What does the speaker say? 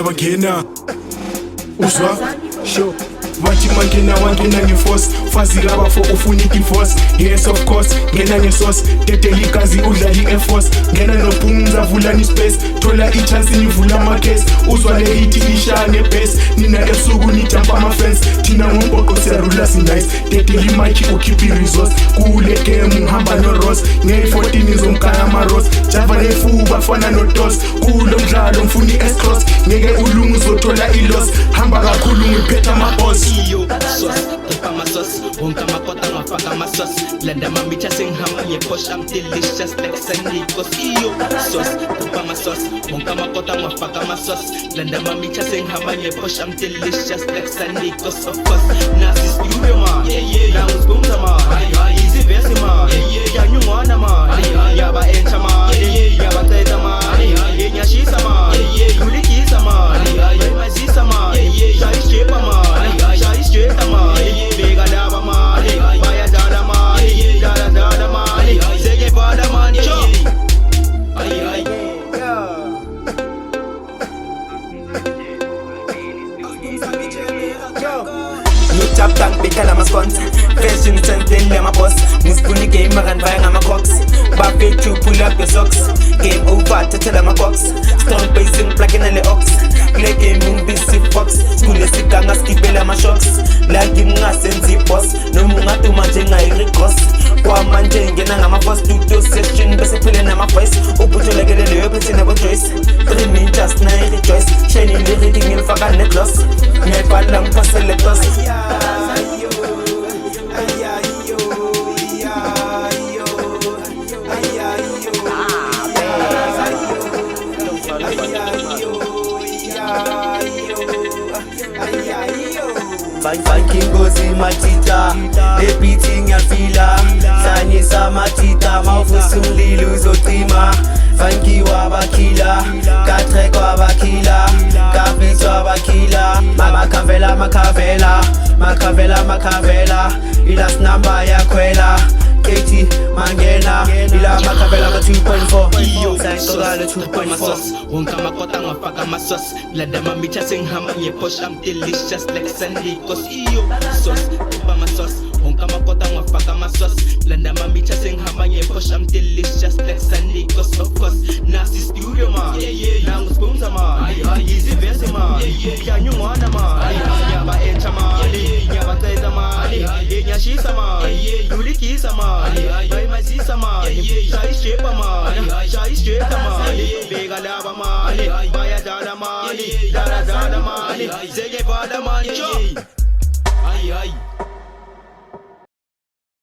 sebagena uzwa sure wathi mangena wangena ngeforce fazila bafo ufuna idivorce yes of course ngena ngesource dedeli igazi udlala i-Air Force ngena nophumza vulani space thola i-chance nivula ama-case uzwa le hit ishaya ngebase nina ebusuku nijump ama-fence thina ngombhoqo siyarula sinice dedeli mic ukhipha i-resource kule game ngihamba no-Ross ngeyi-14 izomkaya ama-Ross java nefuba fana no-Dos kulo mdlalo ngifuna i-S-cross ngeke ulungu uzothola i-loss hamba kakhulu ngiphetha ama-boss iyo sauce tupa my sauce wonka makota ngafaka my sauce blanda mamicha singhama ye push I'm delicious like Sandicos iyo sauce tupa my sauce wonka makota ngafaka my sauce blanda mamicha singhama ye push I'm delicious like Sandicos of course nasi studio ma na uspumza ma easy verse ma ya nyungwana ma yaba encha ma yaba teta ma yenyashisa ma yulikisa ma mazisa ma shaishepa ma Chap tank big kala mascons fashion sense in my boss nisifuni game makanvaya ngama-cox bafethu pull up your socks game over thathela ama-box strong basing plugin ale ox kule game ngibisi box skule siganga skipela ama-shocks like ngingasenzi boss noma ungaduma njengayi-regos kwamanje ngena ngama-boss studio session bese phele nama-voice ubutholekele leyo phethe nabo-joyce 3 minutes nayi-rejoice shine le-reading ngilifaka net-loss ngiyayibhala ngiphasele toss Funky ngozi matita ebeating yafila sanyisa matita mawuvusa umlilo uzocima funky wabakhila katrek wabakhila kapitz wabakhila makavela ilas number yakhwela Katie mangena ila makavela ma 2.4 iyo sayisokala 2.4 wonka makota ngafaka my sauce blanda mamicha singhama ye push I'm delicious like Sandicos iyo sauce tupa my sauce wonka makota ngafaka my sauce blanda mamicha singhama ye push I'm delicious like Sandicos of course nasi studio ma na uspumza ma easy verse ma ya nyungwana ma yaba encha ma yaba teta ma yenyashisa ma yulikisa ma mazisa ma shaishepa ma shaishepa ma bega laba ma baya dala ma dala ma zege bada ma ay